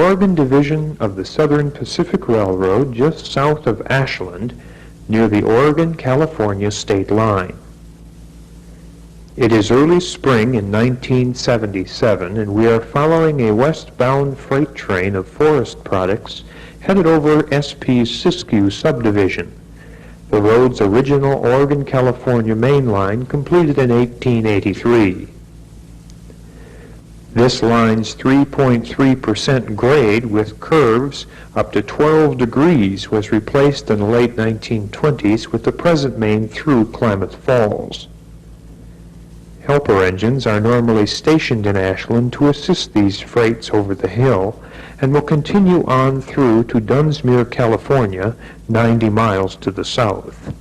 Oregon Division of the Southern Pacific Railroad just south of Ashland, near the Oregon-California state line. It is early spring in 1977, and we are following a westbound freight train of forest products headed over SP's Siskiyou subdivision, the road's original Oregon-California main line completed in 1883. This line's 3.3% grade with curves up to 12 degrees was replaced in the late 1920s with the present main through Klamath Falls. Helper engines are normally stationed in Ashland to assist these freights over the hill and will continue on through to Dunsmuir, California, 90 miles to the south.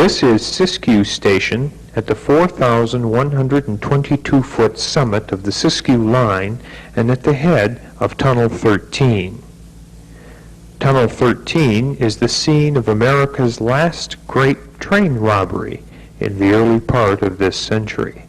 This is Siskiyou Station at the 4,122-foot summit of the Siskiyou Line and at the head of Tunnel 13. Tunnel 13 is the scene of America's last great train robbery in the early part of this century.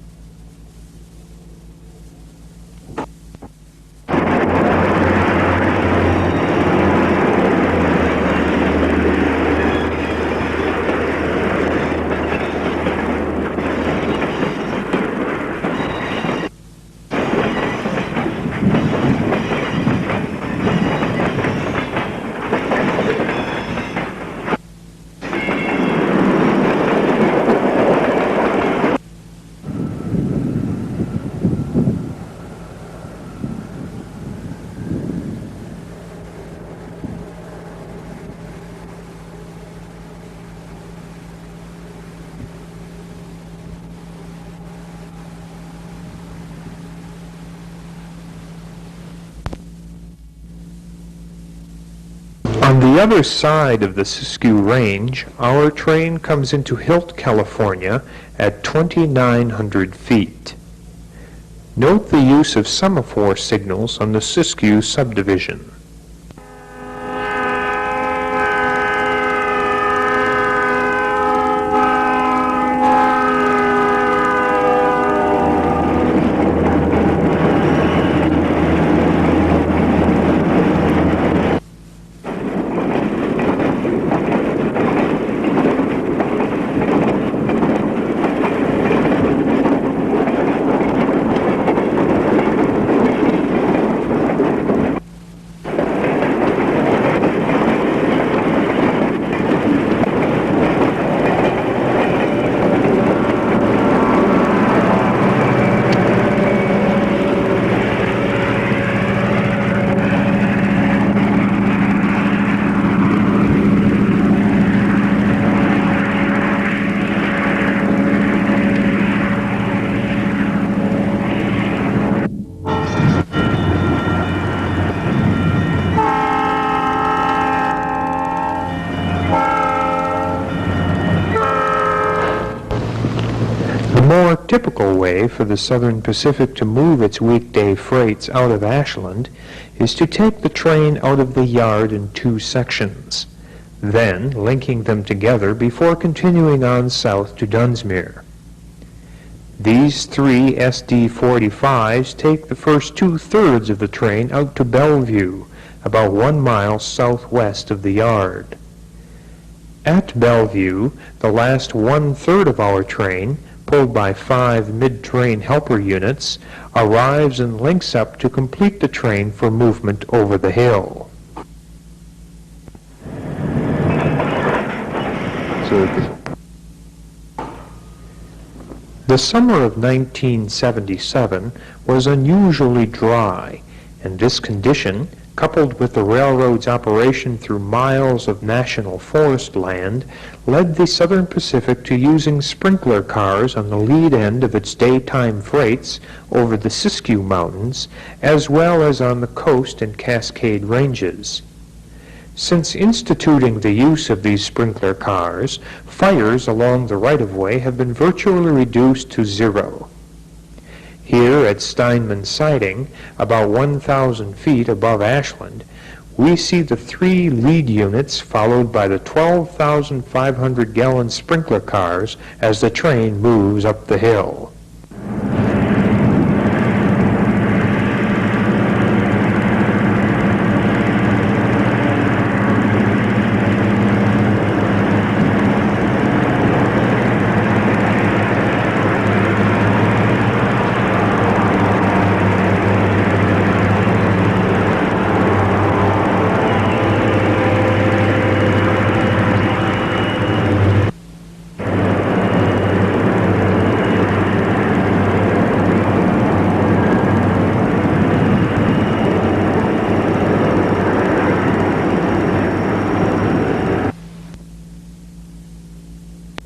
On the other side of the Siskiyou Range, our train comes into Hilt, California at 2,900 feet. Note the use of semaphore signals on the Siskiyou subdivision. more typical way for the Southern Pacific to move its weekday freights out of Ashland is to take the train out of the yard in two sections, then linking them together before continuing on south to Dunsmuir. These three SD-45s take the first two-thirds of the train out to Bellevue, about 1 mile southwest of the yard. At Bellevue, the last one-third of our train, pulled by 5 mid-train helper units, arrives and links up to complete the train for movement over the hill. The summer of 1977 was unusually dry, and this condition, coupled with the railroad's operation through miles of national forest land, led the Southern Pacific to using sprinkler cars on the lead end of its daytime freights over the Siskiyou Mountains, as well as on the coast and Cascade Ranges. Since instituting the use of these sprinkler cars, fires along the right-of-way have been virtually reduced to zero. Here at Steinman Siding, about 1,000 feet above Ashland, we see the 3 lead units followed by the 12,500-gallon sprinkler cars as the train moves up the hill.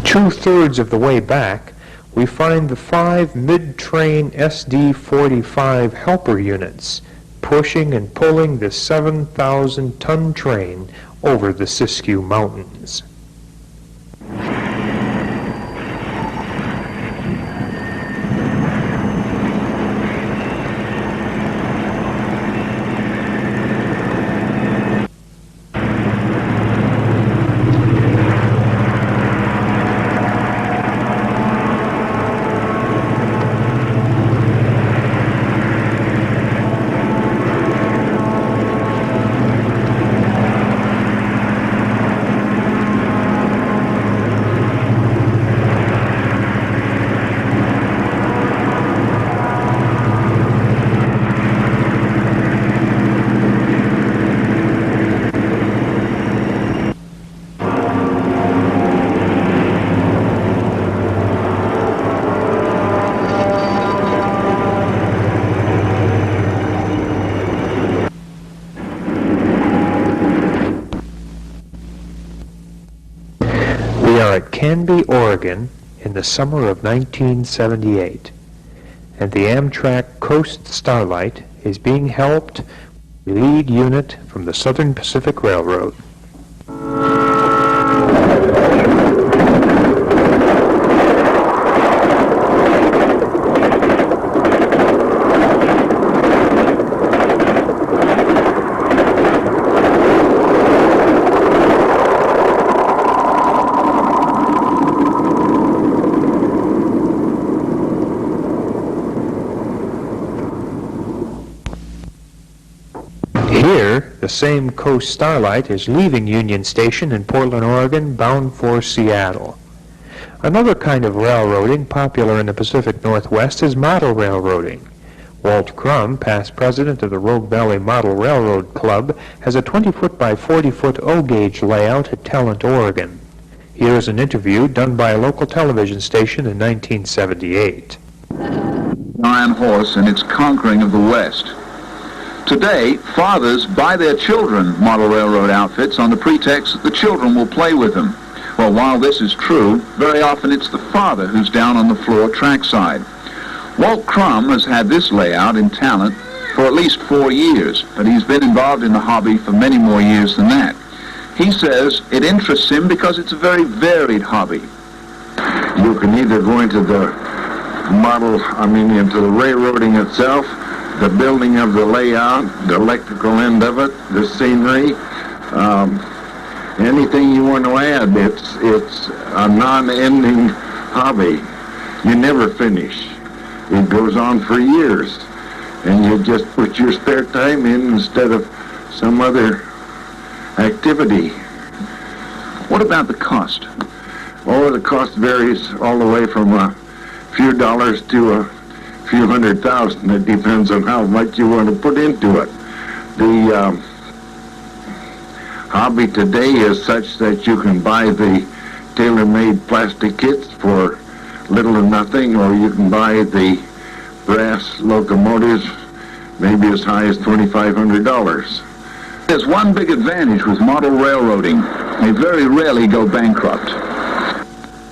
Two-thirds of the way back, we find the 5 mid-train SD-45 helper units pushing and pulling the 7,000-ton train over the Siskiyou Mountains. At Canby, Oregon, in the summer of 1978, and the Amtrak Coast Starlight is being helped by a lead unit from the Southern Pacific Railroad. Here, the same Coast Starlight is leaving Union Station in Portland, Oregon, bound for Seattle. Another kind of railroading popular in the Pacific Northwest is model railroading. Walt Crum, past president of the Rogue Valley Model Railroad Club, has a 20-foot by 40-foot O-gauge layout at Talent, Oregon. Here is an interview done by a local television station in 1978. Iron Horse and its conquering of the West. Today, fathers buy their children model railroad outfits on the pretext that the children will play with them. Well, while this is true, very often it's the father who's down on the floor trackside. Walt Crum has had this layout in Talent for at least 4 years, but he's been involved in the hobby for many more years than that. He says it interests him because it's a very varied hobby. You can either go into the into the railroading itself, the building of the layout, the electrical end of it, the scenery, anything you want to add. It's a non-ending hobby. You never finish. It goes on for years, and you just put your spare time in instead of some other activity. What about the cost? Oh, the cost varies all the way from a few dollars to a few $100,000. It depends on how much you want to put into it. The hobby today is such that you can buy the tailor-made plastic kits for little or nothing, or you can buy the brass locomotives maybe as high as $2,500. There's one big advantage with model railroading. They very rarely go bankrupt.